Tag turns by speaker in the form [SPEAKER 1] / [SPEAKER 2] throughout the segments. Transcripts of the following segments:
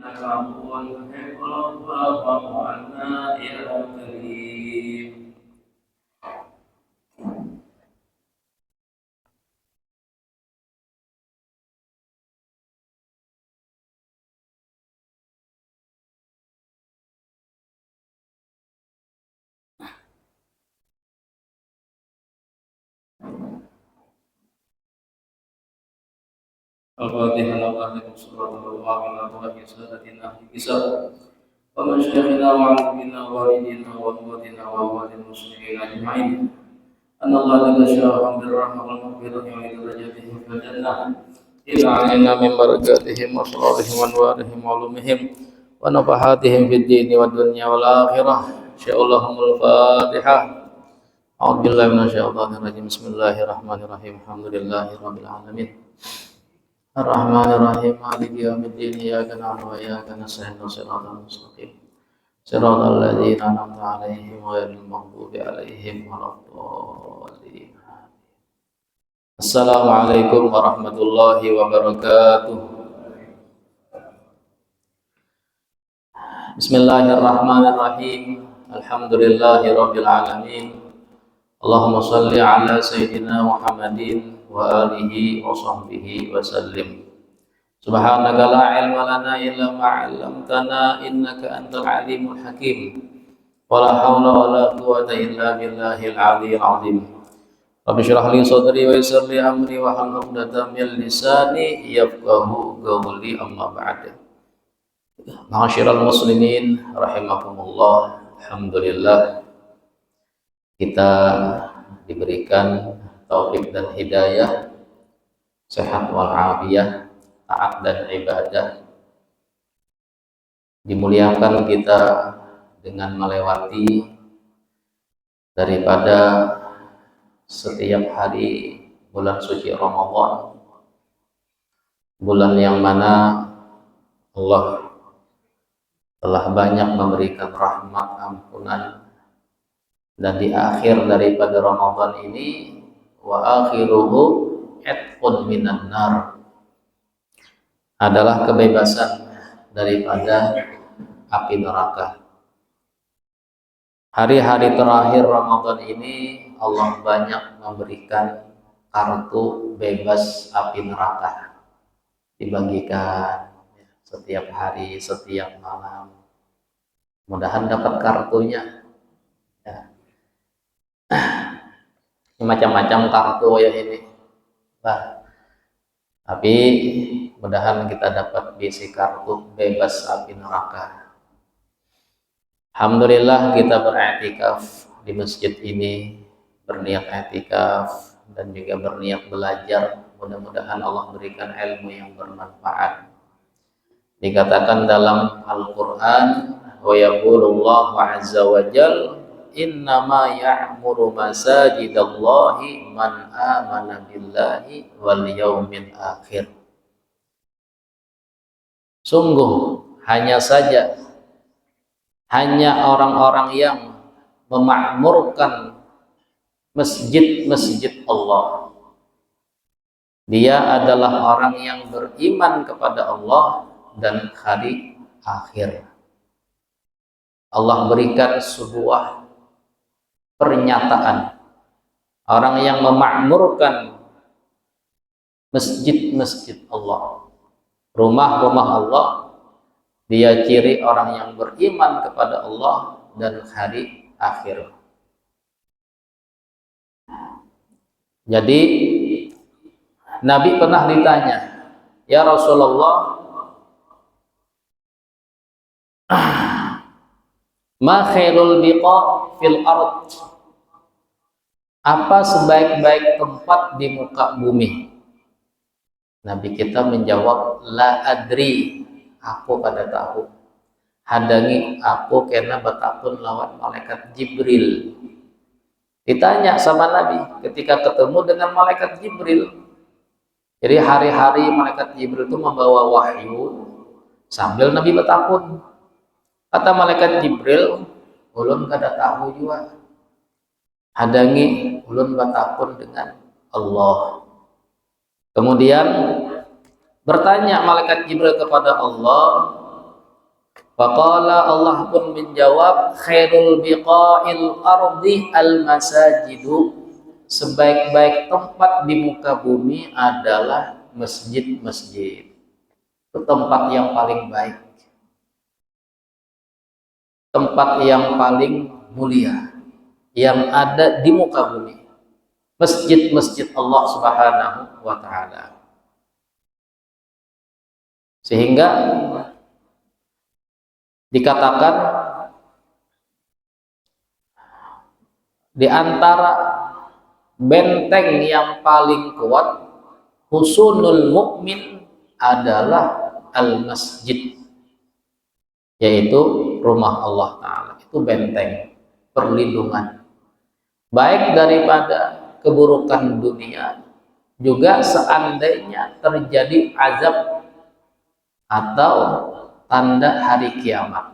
[SPEAKER 1] إنك عفو تحب العفو فاعف عنا يا كريم. الفاتحة لله صلاة الله على الله سادتنا في كسر ومشايخنا وعلمنا ووالدينا وأخواتنا وأموات المسلمين أجمعين أن الله جل شأنه بالرحمة والمغفرة ودرجاتهم في الجنة إلى علينا من بركاتهم وصلاتهم وأنوارهم وعلومهم ونفحاتهم في الدين والدنيا والآخرة شاء اللهم الفاتحة. أعوذ بالله من الشيطان الرجيم. بسم الله الرحمن الرحيم. الحمد لله رب العالمين الرحمن الرحيم مالك يوم الدين إياك نعبد وإياك نستعين صراط المستقيم صراط الذين أنعمت عليهم غير المغضوب عليهم ولا الضالين. Assalamualaikum warahmatullahi wabarakatuh. Bismillahirrahmanirrahim. Alhamdulillahi rabbil alamin. Allahumma salli ala sayyidina Muhammadin wa alihi wa sahbihi wa sallim. Subhanaka la ilma lana illa ma 'allamtana innaka antal alimul hakim. Wala haula wala quwwata illa billahil aliyyil azim. Rabbi shrah li sadri wa yassir li amri wa hlul 'uqdatam min lisani yafqahu qawli, amma ba'd. Ma'asyiral muslimin rahimakumullah. Alhamdulillah kita diberikan taufik dan hidayah, sehat walafiat, taat dan ibadah. Dimuliakan kita dengan melewati daripada setiap hari bulan suci Ramadan, bulan yang mana Allah telah banyak memberikan rahmat, ampunan, dan di akhir daripada Ramadan ini wa akhiruhu atqun minan nar, adalah kebebasan daripada api neraka. Hari-hari terakhir Ramadan ini Allah banyak memberikan kartu bebas api neraka, dibagikan setiap hari, setiap malam. Mudahan dapat kartunya ya. Macam-macam kartu ya ini, tapi mudahan kita dapat bisi kartu bebas api neraka. Alhamdulillah kita beriktikaf di masjid ini, berniat iktikaf dan juga berniat belajar. Mudah-mudahan Allah berikan ilmu yang bermanfaat. Dikatakan dalam Al-Quran, wa yaqulullahu azza wa jal innama ya'muru masajidallahi man amana billahi wal yaumil akhir. Sungguh hanya orang-orang yang memakmurkan masjid-masjid Allah, dia adalah orang yang beriman kepada Allah dan hari akhir. Allah berikan sebuah pernyataan, orang yang memakmurkan masjid-masjid Allah, rumah-rumah Allah, dia ciri orang yang beriman kepada Allah dan hari akhir. Jadi Nabi pernah ditanya, ya Rasulullah, ma khairul biqa fil ard, apa sebaik-baik tempat di muka bumi? Nabi kita menjawab, la adri, aku pada tahu. Hadangi aku karena betapun lawan malaikat Jibril. Ditanya sama Nabi ketika ketemu dengan malaikat Jibril. Jadi hari-hari malaikat Jibril itu membawa wahyu sambil Nabi betapun. Kata malaikat Jibril, ulun kada tahu juga. Hadangi ulun betapun dengan Allah. Kemudian bertanya malaikat Jibril kepada Allah, Faqala, Allah pun menjawab, khairul biqa'il ardi al masajidu, sebaik-baik tempat di muka bumi adalah masjid-masjid. Itu tempat yang paling baik, tempat yang paling mulia yang ada di muka bumi, masjid-masjid Allah Subhanahu wa taala. Sehingga dikatakan di antara benteng yang paling kuat husunul mukmin adalah al-masjid, yaitu rumah Allah Ta'ala. Itu benteng perlindungan, baik daripada keburukan dunia, juga seandainya terjadi azab atau tanda hari kiamat.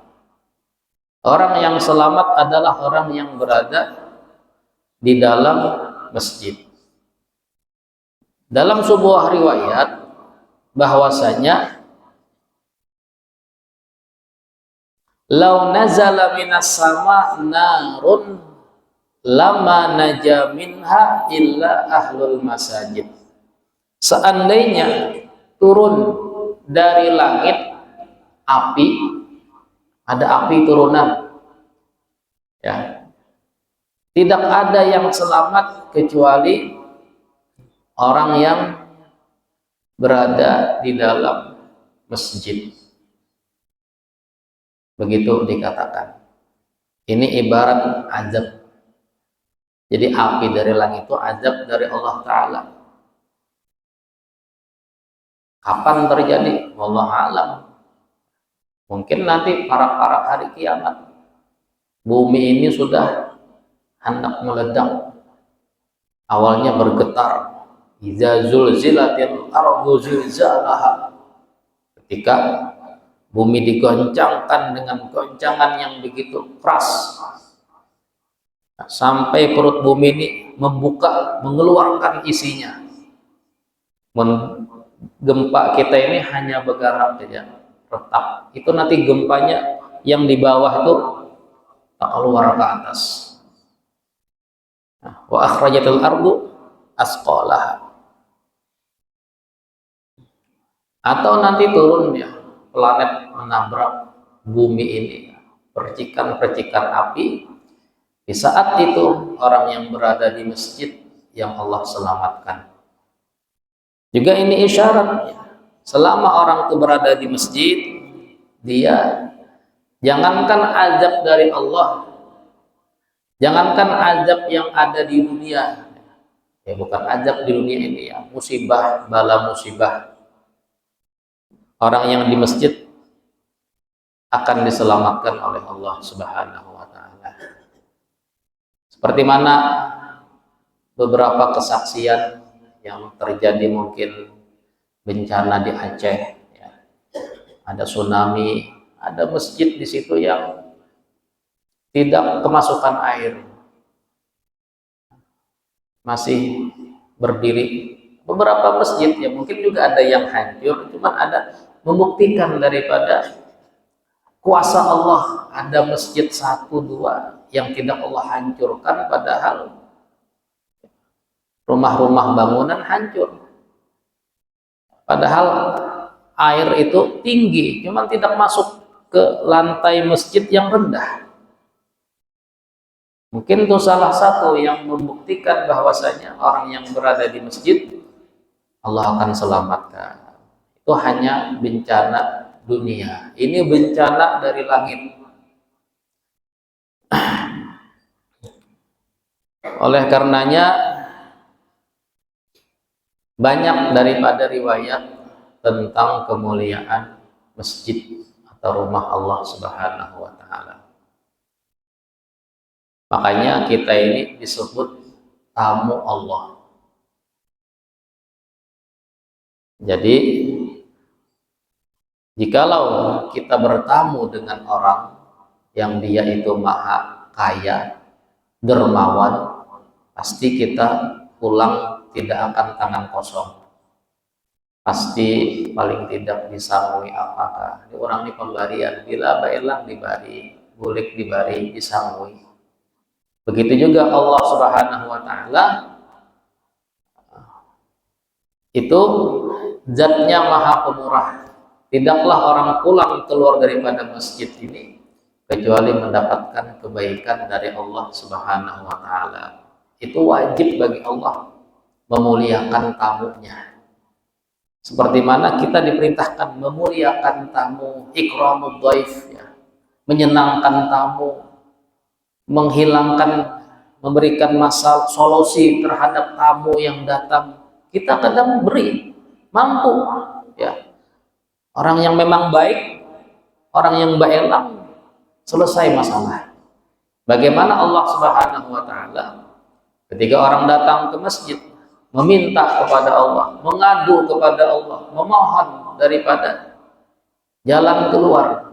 [SPEAKER 1] Orang yang selamat adalah orang yang berada di dalam masjid. Dalam sebuah riwayat bahwasanya lau nazala minas sama narun lama naja minha illa ahlul masajid. Seandainya turun dari langit api, ada api turunan, ya, tidak ada yang selamat kecuali orang yang berada di dalam masjid. Begitu dikatakan. Ini ibarat azab. Jadi api dari langit itu azab dari Allah Ta'ala. Kapan terjadi? Wallahu a'lam. Mungkin nanti para hari kiamat. Bumi ini sudah hendak meledak. Awalnya bergetar. Iza zulzilatil ardu zilzalaha. Ketika bumi digoncangkan dengan goncangan yang begitu keras, sampai perut bumi ini membuka, mengeluarkan isinya. Gempa kita ini hanya bergerak saja, retak. Itu nanti gempanya yang di bawah itu tak keluar ke atas. Wa akhrajatil ardu asqalaha. Atau nanti turun ya, planet menabrak bumi ini, percikan-percikan api. Di saat itu orang yang berada di masjid yang Allah selamatkan. Juga ini isyarat, selama orang itu berada di masjid, dia jangankan azab dari Allah, jangankan azab yang ada di dunia, ya bukan azab di dunia ini ya, musibah, bala musibah. Orang yang di masjid akan diselamatkan oleh Allah Subhanahu wa Ta'ala. Seperti mana beberapa kesaksian yang terjadi, mungkin bencana di Aceh, ya. Ada tsunami, ada masjid di situ yang tidak kemasukan air, masih berdiri. Beberapa masjid ya mungkin juga ada yang hancur, cuman ada membuktikan daripada kuasa Allah. Ada masjid 1-2 yang tidak Allah hancurkan, padahal rumah-rumah bangunan hancur. Padahal air itu tinggi, cuman tidak masuk ke lantai masjid yang rendah. Mungkin itu salah satu yang membuktikan bahwasanya orang yang berada di masjid Allah akan selamatkan. Itu hanya bencana dunia. Ini bencana dari langit. Oleh karenanya banyak daripada riwayat tentang kemuliaan masjid atau rumah Allah Subhanahu wa Ta'ala. Makanya kita ini disebut tamu Allah. Jadi jikalau kita bertamu dengan orang yang dia itu maha kaya, dermawan, pasti kita pulang tidak akan tangan kosong. pasti paling tidak disangui apakah orang ini pembarian, bila baelang dibari, bulik dibari, disangui. Begitu juga Allah Subhanahu wa taala itu zatnya maha pemurah. Tidaklah orang pulang keluar daripada masjid ini kecuali mendapatkan kebaikan dari Allah Subhanahu wa taala. Itu wajib bagi Allah memuliakan tamunya. Seperti mana kita diperintahkan memuliakan tamu, ikramud dhaif, ya, menyenangkan tamu, menghilangkan, memberikan masalah solusi terhadap tamu yang datang. Kita kadang beri, mampu, ya. Orang yang memang baik, orang yang baelang, selesai masalah. Bagaimana Allah Subhanahu wa taala ketika orang datang ke masjid meminta kepada Allah, mengadu kepada Allah, memohon daripada jalan keluar,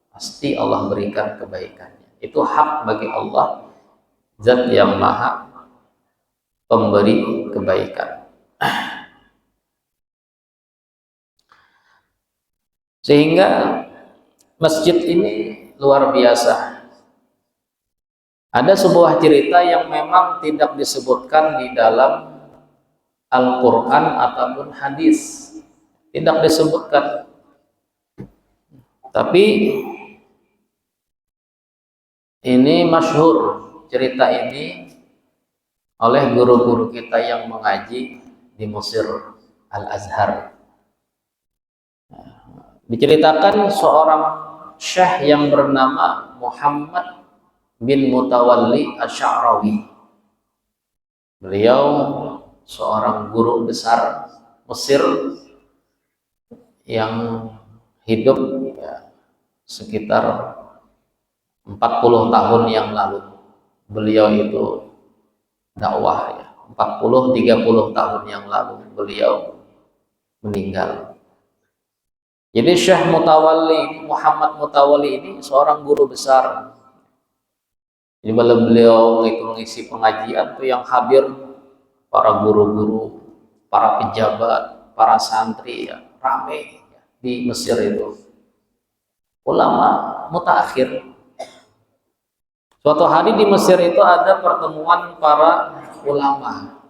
[SPEAKER 1] pasti Allah berikan kebaikannya. Itu hak bagi Allah, zat yang maha pemberi kebaikan. Sehingga masjid ini luar biasa. Ada sebuah cerita yang memang tidak disebutkan di dalam Al-Quran ataupun hadis, tidak disebutkan. Tapi ini masyhur, cerita ini oleh guru-guru kita yang mengaji di Mesir, Al-Azhar. Diceritakan seorang syekh yang bernama Muhammad bin Mutawalli Asy-Sya'rawi. Beliau seorang guru besar Mesir yang hidup, ya, sekitar 40 tahun yang lalu. Beliau itu dakwah, ya, 40-30 tahun yang lalu beliau meninggal. Jadi Syekh Mutawalli, Muhammad Mutawalli ini seorang guru besar. Jadi beliau mengisi pengajian tuh yang hadir para guru-guru, para pejabat, para santri, ya, ramai, ya, di Mesir itu. Ulama mutaakhir. Suatu hari di Mesir itu ada pertemuan para ulama.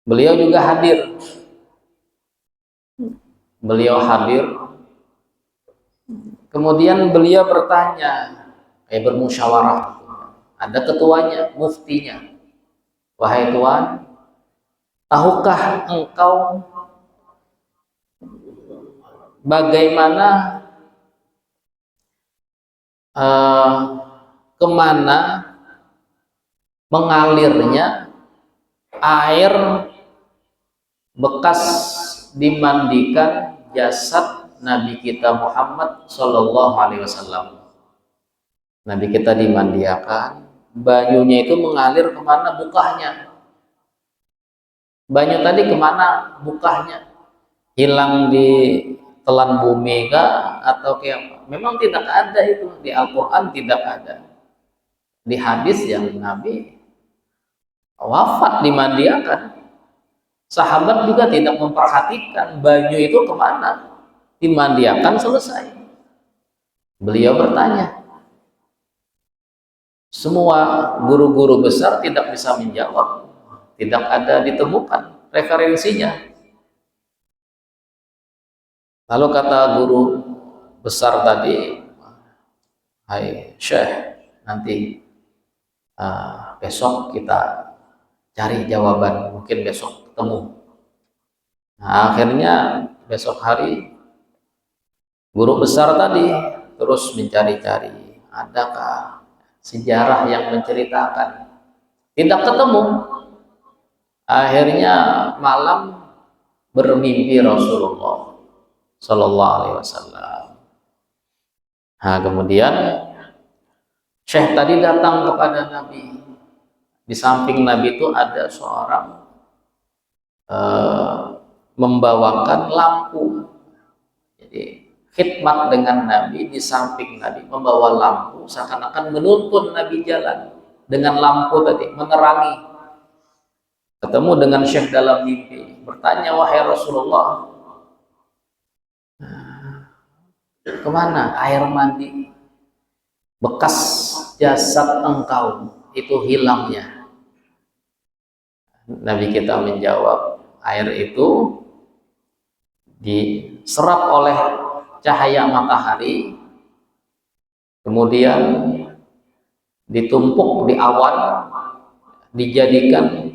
[SPEAKER 1] Beliau juga hadir. Beliau hadir, kemudian beliau bertanya, bermusyawarah. Ada ketuanya, muftinya. Wahai tuan, tahukah engkau bagaimana kemana mengalirnya air bekas dimandikan jasad Nabi kita Muhammad Shallallahu Alaihi Wasallam. Nabi kita dimandiakan, banyunya itu mengalir kemana bukahnya. Banyu tadi kemana bukahnya? Hilang di telan bumi kah? Atau kayak apa? Memang tidak ada itu. Di Al-Quran tidak ada. Di hadis yang Nabi wafat dimandiakan, sahabat juga tidak memperhatikan banyu itu kemana, dimandiakan selesai. Beliau bertanya, semua guru-guru besar tidak bisa menjawab, tidak ada ditemukan referensinya. Lalu kata guru besar tadi, hai Syekh, nanti besok kita cari jawaban, mungkin besok ketemu. Nah, akhirnya besok hari guru besar tadi terus mencari-cari, adakah sejarah yang menceritakan, tidak ketemu. Akhirnya malam bermimpi Rasulullah Sallallahu Alaihi Wasallam. Nah, kemudian Syekh tadi datang kepada Nabi. Di samping Nabi itu ada seorang membawakan lampu. Jadi khidmat dengan Nabi, di samping Nabi membawa lampu, seakan-akan menuntun Nabi jalan dengan lampu tadi, menerangi. ketemu dengan Syekh dalam mimpi, bertanya, wahai Rasulullah, kemana air mandi bekas jasad engkau itu hilangnya? Nabi kita menjawab, air itu diserap oleh cahaya matahari, kemudian ditumpuk di awan, dijadikan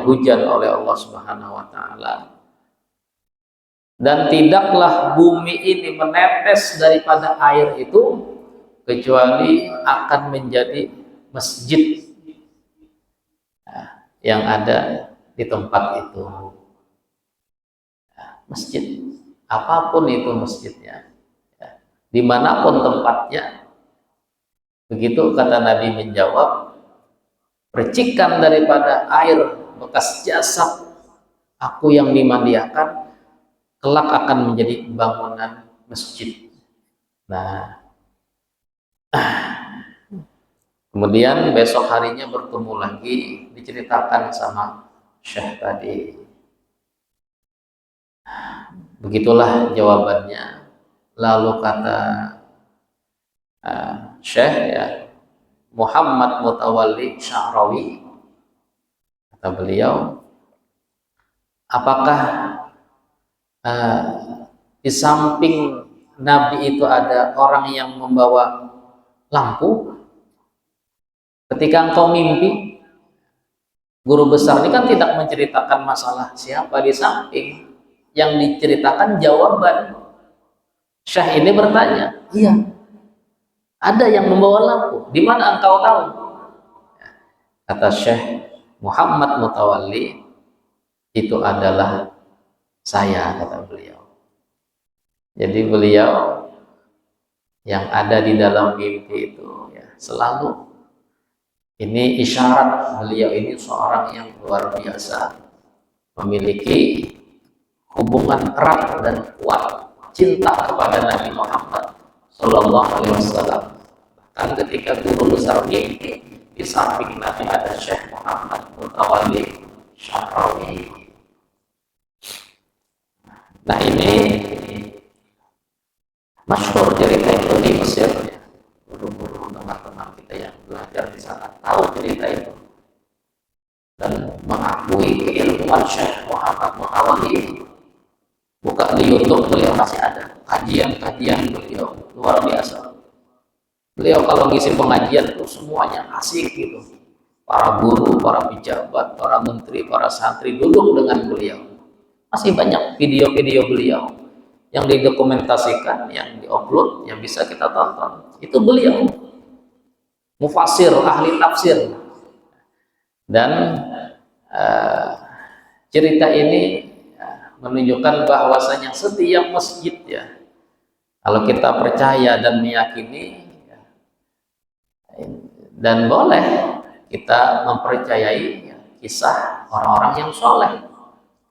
[SPEAKER 1] hujan, oleh Allah Subhanahu wa taala. Dan tidaklah bumi ini menetes daripada air itu kecuali akan menjadi masjid yang ada di tempat itu. Masjid, apapun itu masjidnya, dimanapun tempatnya. Begitu kata Nabi menjawab, percikan daripada air bekas jasad aku yang dimandiakan kelak akan menjadi bangunan masjid. Nah, kemudian besok harinya bertemu lagi, diceritakan sama Syekh tadi. Begitulah jawabannya. Lalu kata Syekh, ya, Muhammad Mutawalli Sya'rawi, kata beliau, apakah di samping Nabi itu ada orang yang membawa lampu? Ketika engkau mimpi, guru besar ini kan tidak menceritakan masalah siapa di samping, yang diceritakan jawaban. Syekh ini bertanya, iya, ada yang membawa lampu. Di mana engkau tahu? Kata Syekh Muhammad Mutawalli, itu adalah saya, kata beliau. Jadi beliau yang ada di dalam mimpi itu, ya, selalu ini isyarat beliau ini seorang yang luar biasa, memiliki hubungan erat dan kuat cinta kepada Nabi Muhammad Sallallahu Alaihi Wasallam. Bahkan ketika guru besar mimpi, di samping Nabi ada Syekh Muhammad Mutawalli Sya'rawi. Nah, ini masyhur cerita itu di Mesir, ya. Guru-guru teman-teman kita yang belajar di sana tahu cerita itu dan mengakui keilmuan Syekh Muhammad Mutawalli. Buka di YouTube, beliau masih ada kajian-kajian beliau luar biasa. Beliau kalau ngisi pengajian itu semuanya asik gitu. Para guru, para pejabat, para menteri, para santri duduk dengan beliau. Masih banyak video-video beliau yang didokumentasikan, yang diupload, yang bisa kita tonton. Itu beliau mufasir, ahli tafsir. Dan cerita ini menunjukkan bahwasanya setiap masjid, ya, kalau kita percaya dan meyakini, ya, dan boleh kita mempercayai, ya, kisah orang-orang yang soleh,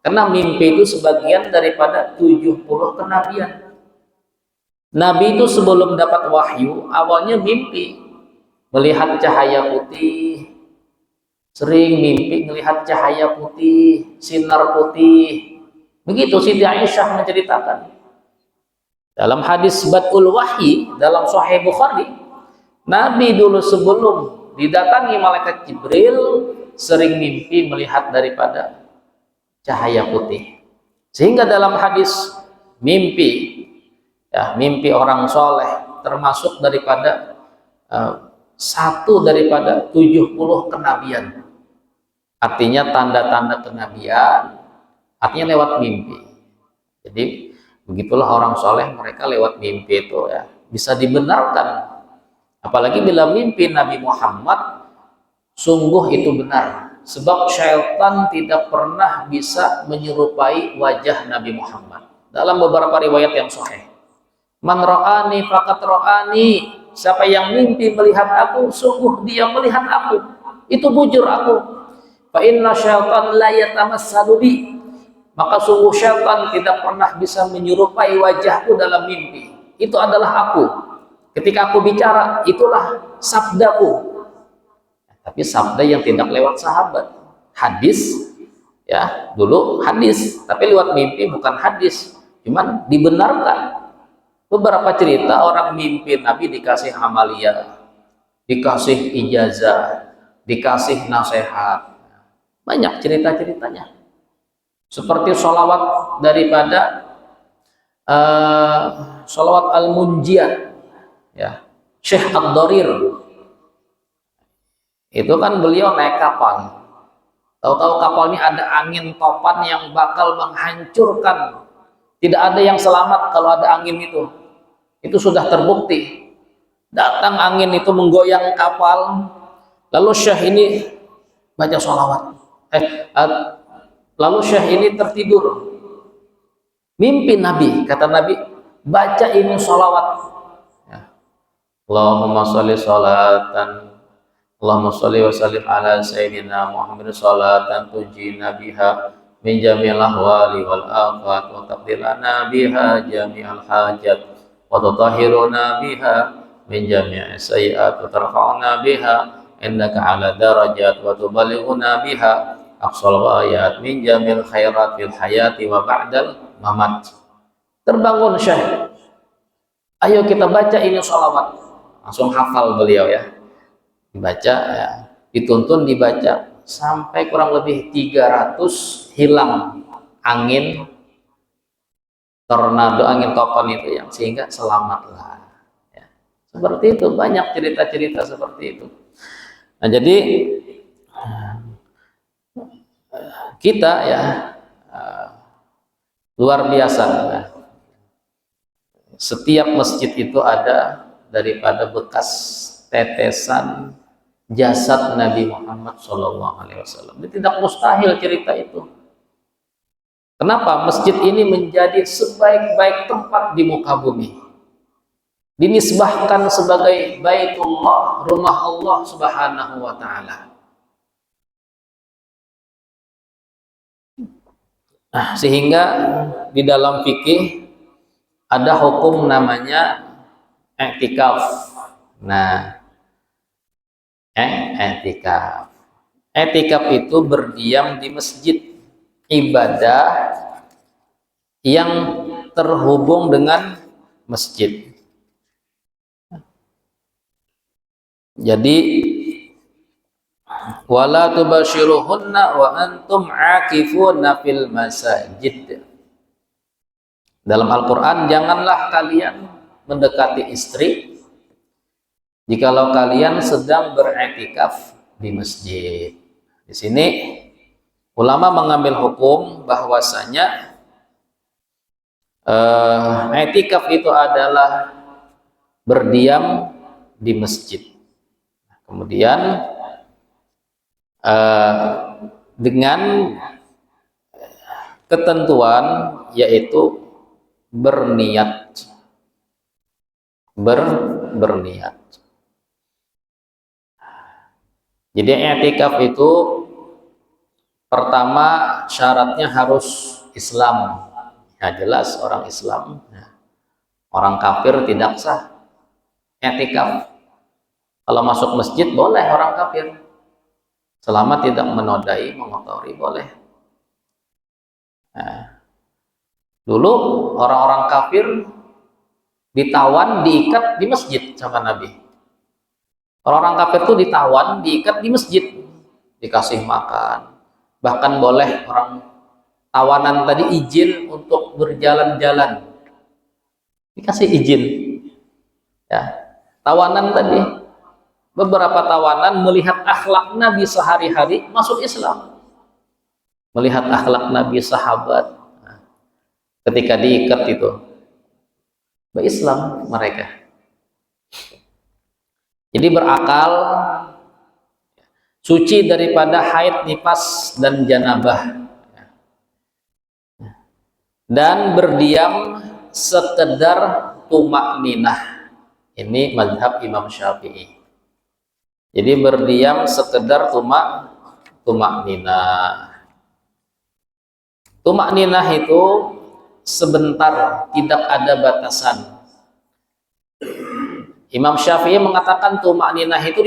[SPEAKER 1] karena mimpi itu sebagian daripada 70 kenabian. Nabi itu sebelum dapat wahyu awalnya mimpi melihat cahaya putih, sering mimpi melihat cahaya putih, sinar putih. Begitu Siti Aisyah menceritakan. Dalam hadis Bad'ul Wahyi dalam Sahih Bukhari, Nabi dulu sebelum didatangi malaikat Jibril sering mimpi melihat daripada cahaya putih. Sehingga dalam hadis mimpi, ya, mimpi orang soleh termasuk daripada satu daripada 70 kenabian. Artinya tanda-tanda kenabian, artinya lewat mimpi. Jadi begitulah orang soleh, mereka lewat mimpi itu, ya, bisa dibenarkan. Apalagi bila mimpi Nabi Muhammad sungguh itu benar, sebab syaitan tidak pernah bisa menyerupai wajah Nabi Muhammad. Dalam beberapa riwayat yang sahih, man ra'ani faqad ra'ani, siapa yang mimpi melihat aku, sungguh dia melihat aku, itu bujur aku. Fa inna syaitan la yatamassalu bi, maka sungguh syaitan tidak pernah bisa menyerupai wajahku dalam mimpi. Itu adalah aku. Ketika aku bicara, itulah sabdaku. tapi sabda yang tidak lewat sahabat. Hadis, ya dulu hadis, tapi lewat mimpi bukan hadis, cuman dibenarkan. Beberapa cerita orang mimpi Nabi dikasih amalia, dikasih ijazah, dikasih nasihat. Banyak cerita-ceritanya. Seperti sholawat daripada sholawat Al-Munjiat, ya, Syekh Ad-Darir. Itu kan beliau naik kapal. Tahu-tahu kapalnya ada angin topan yang bakal menghancurkan. Tidak ada yang selamat kalau ada angin itu. Itu sudah terbukti. Datang angin itu menggoyang kapal. Lalu Syekh ini baca sholawat. Lalu Syekh ini tertidur. Mimpi Nabi, kata Nabi, baca ini sholawat. Ya. Allahumma sholli sholatan, Allahumma sholli wa sallim ala sayyidina Muhammad sholatan tujina biha min jami'il ahwali wal afat wa taqdilana biha jami'al hajat wa tutahhiruna biha min jami'is sayyi'at wa tarfa'una biha innaka ala darajat wa tubalighuna biha aqsal ghayat min jamil khairat fil hayati wa ba'dal mamat. Terbangun Syekh, ayo kita baca ini sholawat. Langsung hafal beliau, ya, dibaca, ya, dituntun dibaca sampai kurang lebih 300 hilang angin tornado, angin topan itu, yang sehingga selamatlah, ya. Seperti itu, banyak cerita-cerita seperti itu. Nah, jadi kita, ya, luar biasa. Setiap masjid itu ada daripada bekas tetesan jasad Nabi Muhammad SAW. Ini tidak mustahil cerita itu. Kenapa masjid ini menjadi sebaik-baik tempat di muka bumi? Dinisbahkan sebagai Baitullah, rumah Allah Subhanahu wa Ta'ala. Nah, sehingga di dalam fikih ada hukum namanya i'tikaf. Nah, i'tikaf. I'tikaf itu berdiam di masjid, ibadah yang terhubung dengan masjid. Jadi wala tubashiruhunna wa antum aakifuna fil masajid. Dalam Al-Qur'an, janganlah kalian mendekati istri jikalau kalian sedang beriktikaf di masjid. Di sini ulama mengambil hukum bahwasanya iktikaf itu adalah berdiam di masjid. Kemudian dengan ketentuan, yaitu berniat. Berniat. Jadi i'tikaf itu pertama syaratnya harus Islam. Ya, jelas orang Islam. Orang kafir tidak sah i'tikaf. Kalau masuk masjid boleh orang kafir, selama tidak menodai, mengotori, boleh. Nah, dulu orang-orang kafir ditawan, diikat di masjid sama Nabi. Orang-orang kafir itu ditawan, diikat di masjid, dikasih makan. Bahkan boleh orang tawanan tadi izin untuk berjalan-jalan, dikasih izin. Ya, tawanan tadi, beberapa tawanan melihat akhlak Nabi sehari-hari masuk Islam, melihat akhlak Nabi sahabat. Nah, ketika diikat itu berislam mereka. Jadi berakal, suci daripada haid, nifas, dan janabah, dan berdiam sekedar tumakninah. Ini mazhab Imam Syafi'i. Jadi berdiam sekedar tumakninah. Tumakninah itu sebentar, tidak ada batasan. Imam Syafi'i mengatakan tumakninah itu